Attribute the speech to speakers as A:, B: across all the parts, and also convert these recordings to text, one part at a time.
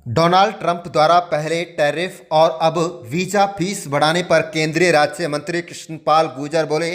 A: Donald Trump द्वारा पहले tariff और अब वीजा फीस बढ़ाने पर केंद्रीय राज्य मंत्री कृष्णपाल गुर्जर बोले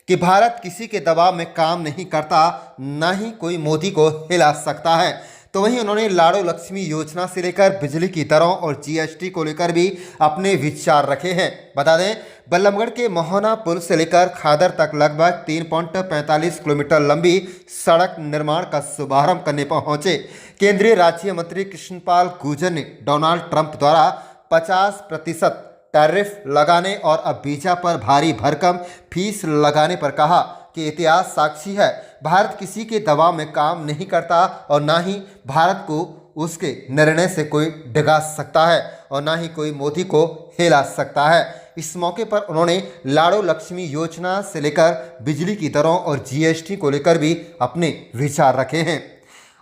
A: कि भारत किसी के दबाव में काम नहीं करता, न ही कोई मोदी को हिला सकता है। तो वहीं उन्होंने लाड़ो लक्ष्मी योजना से लेकर बिजली की दरों और जीएसटी को लेकर भी अपने विचार रखे हैं। बता दें, बल्लभगढ़ के मोहना पुल से लेकर खादर तक लगभग 3.45 किलोमीटर लंबी सड़क निर्माण का शुभारंभ करने पहुंचे केंद्रीय राज्य मंत्री कृष्णपाल गुर्जर ने डोनाल्ड ट्रंप द्वारा 50% टैरिफ लगाने और अब वीजा पर भारी भरकम फीस लगाने पर कहा कि इतिहास साक्षी है, भारत किसी के दबाव में काम नहीं करता और ना ही भारत को उसके निर्णय से कोई डिगा सकता है और ना ही कोई मोदी को हिला सकता है। इस मौके पर उन्होंने लाड़ो लक्ष्मी योजना से लेकर बिजली की दरों और जीएसटी को लेकर भी अपने विचार रखे हैं।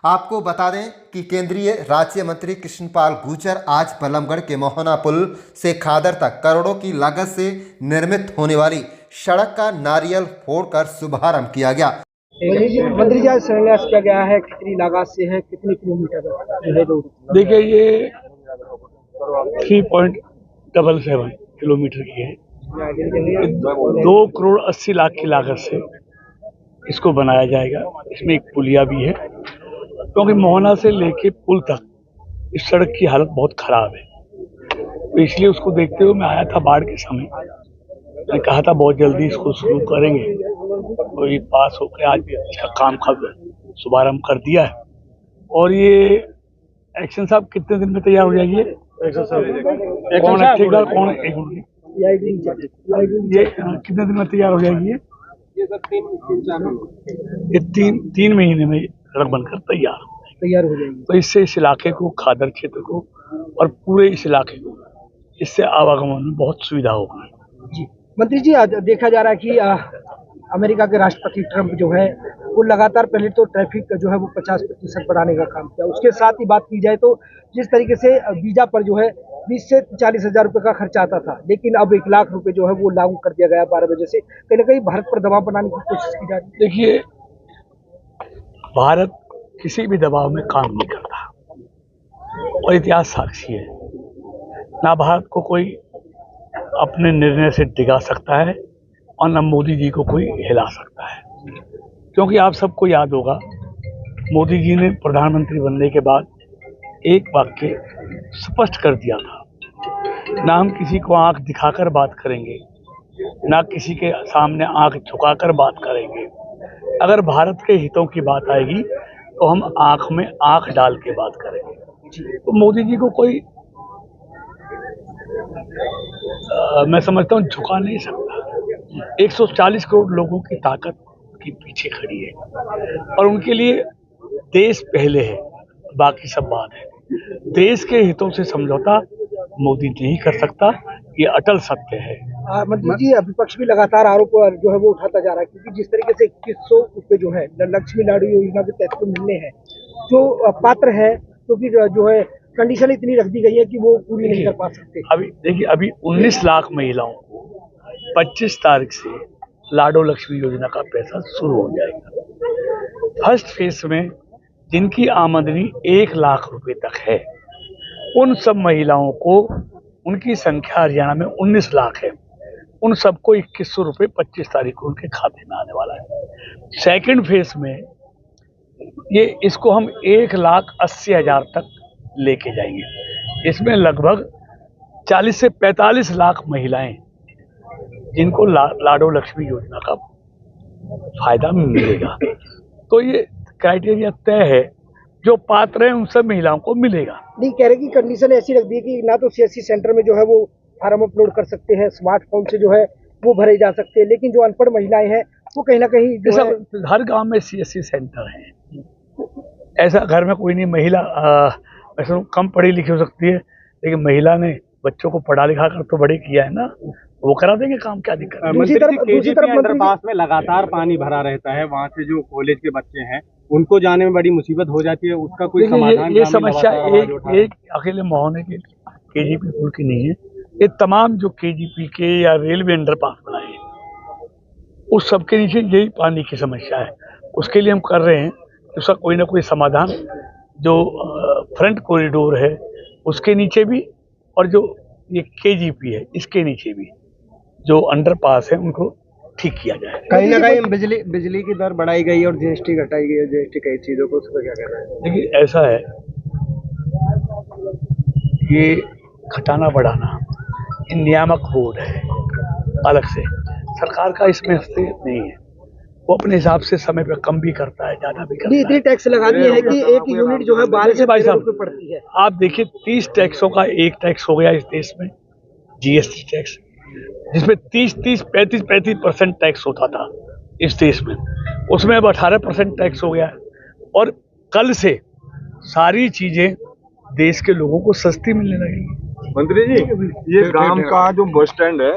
A: आपको बता दें कि केंद्रीय राज्य मंत्री कृष्णपाल गुर्जर आज बल्लभगढ़ के मोहना पुल से खादर तक करोड़ों की लागत से निर्मित होने वाली सड़क का नारियल फोड़कर शुभारंभ किया गया।
B: मंत्री जी, आज शिलान्यास किया गया है, कितनी लागत से है, कितने किलोमीटर जो है रोड?
C: देखिए, ये 3.77 किलोमीटर की है। 2 करोड़ 80 लाख की लागत से इसको बनाया जाएगा। इसमें एक पुलिया भी है, क्योंकि मोहना से लेके पुल तक इस सड़क की हालत बहुत खराब है। तो इसलिए उसको देखते हुए मैं आया था बाढ़ के समय। मैंने कहा था बहुत जल्दी इसको शुरू करेंगे, तो ये पास होकर आज भी इसका काम शुभारंभ कर दिया है। और ये एक्शन साहब कितने दिन में तैयार हो जाएगी? कौन है ठेकेदार, कौन है? ये कितने दिन में तैयार हो जाएगी? ये तीन महीने में सड़क बनकर तैयार हो जाएगी। तो इससे इस इलाके को, खादर क्षेत्र को और पूरे इस इलाके को, इससे आवागमन में बहुत सुविधा होगी।
B: जी मंत्री जी, आज देखा जा रहा है कि अमेरिका के राष्ट्रपति ट्रंप जो है वो लगातार पहले तो ट्रैफिक का जो है वो 50% बढ़ाने का काम किया। उसके साथ ही बात की जाए तो जिस तरीके से वीजा पर जो है 20 से 40 हजार रुपये का खर्चा आता था, लेकिन अब 1 लाख रुपए जो है वो लागू कर दिया गया 12 बजे से। कहीं ना कहीं भारत पर दबाव बनाने की कोशिश की जा रही है।
C: देखिए, भारत किसी भी दबाव में काम नहीं करता और इतिहास साक्षी है। ना भारत को कोई अपने निर्णय से डिगा सकता है और न मोदी जी को कोई हिला सकता है, क्योंकि आप सबको याद होगा, मोदी जी ने प्रधानमंत्री बनने के बाद एक वाक्य स्पष्ट कर दिया था, ना हम किसी को आंख दिखाकर बात करेंगे, ना किसी के सामने आंख झुकाकर बात करेंगे। अगर भारत के हितों की बात आएगी तो हम आंख में आंख डाल के बात करेंगे। तो मोदी जी को कोई मैं समझता हूँ झुका नहीं सकता। 140 करोड़ लोगों की ताकत के पीछे खड़ी है और उनके लिए देश पहले है, बाकी सब बात है। देश के हितों से समझौता मोदी नहीं कर सकता, ये अटल सत्य है।
B: मंत्री जी, विपक्ष भी लगातार आरोप जो है वो उठाता जा रहा है, क्योंकि जिस तरीके से 2100 रुपये जो है लक्ष्मी लाड़ू योजना के तहत मिलने हैं, जो पात्र है, तो फिर जो है कंडीशन इतनी रख दी गई है कि वो पूरी नहीं कर पा सकते।
C: अभी देखिए, अभी 19 लाख महिलाओं को 25 तारीख से लाडो लक्ष्मी योजना का पैसा शुरू हो जाएगा। फर्स्ट फेज में जिनकी आमदनी 1 लाख रुपए तक है, उन सब महिलाओं को, उनकी संख्या हरियाणा में 19 लाख है, उन सबको 2100 रुपये 25 तारीख को उनके खाते में आने वाला है। सेकंड फेज में इसको हम 1,80,000 तक लेके जाएंगे। इसमें लगभग 40 से 45 लाख महिलाएं जिनको लाडो लक्ष्मी योजना का फायदा मिलेगा। तो ये क्राइटेरिया तय है, जो पात्र है उन सब महिलाओं को मिलेगा।
B: नहीं, कह रहे कि कंडीशन ऐसी रख दी है कि ना तो सीएससी सेंटर में जो है वो फार्म अपलोड कर सकते हैं, स्मार्टफोन से जो है वो भरे जा सकते हैं, लेकिन जो अनपढ़ महिलाएं हैं वो कहीं ना कहीं
C: हर गांव में सीएससी सेंटर है। ऐसा घर में कोई नहीं, महिला वैसे कम पढ़ी लिखी हो सकती है, लेकिन महिला ने बच्चों को पढ़ा लिखा कर तो बड़े किया है ना, वो करा देंगे काम, क्या दिक्कत है।
B: दूसरी तरफ
D: अंडरपास में लगातार पानी भरा रहता है, वहाँ से जो कॉलेज के बच्चे हैं उनको जाने में बड़ी मुसीबत हो जाती है, उसका कोई समाधान?
C: ये समस्या एक अकेले मोहने के केजीपी पुल की नहीं है, ये तमाम जो केजीपी के या रेलवे अंडरपास बनाए उस सबके नीचे यही पानी की समस्या है। उसके लिए हम कर रहे हैं, उसका कोई ना कोई समाधान। जो फ्रंट कॉरिडोर है उसके नीचे भी, और जो ये KGP है इसके नीचे भी जो अंडरपास है उनको ठीक किया जाए।
D: कहीं ना कहीं बिजली की दर बढ़ाई गई और GST घटाई गई है, GST कई चीजों को, उस पर क्या कहना है?
C: देखिए ऐसा है, ये घटाना बढ़ाना ये नियामक बोर्ड है अलग से, सरकार का इसमें हस्तक्षेप नहीं है। वो अपने हिसाब से समय पे कम भी करता है, ज्यादा भी करता
B: इतनी
C: है।
B: टैक्स लगा दी है कि एक यूनिट जो है 12 से
C: भाई
B: 13
C: साहब,
B: रुपए पड़ती है।
C: आप देखिए 30 टैक्सों का एक टैक्स हो गया इस देश में, GST टैक्स, जिसमें 30-35% टैक्स होता था इस देश में, उसमें अब 18% टैक्स हो गया है। और कल से सारी चीजें देश के लोगों को सस्ती मिलने लगेंगी।
E: मंत्री जी, ये गांव का जो बस स्टैंड है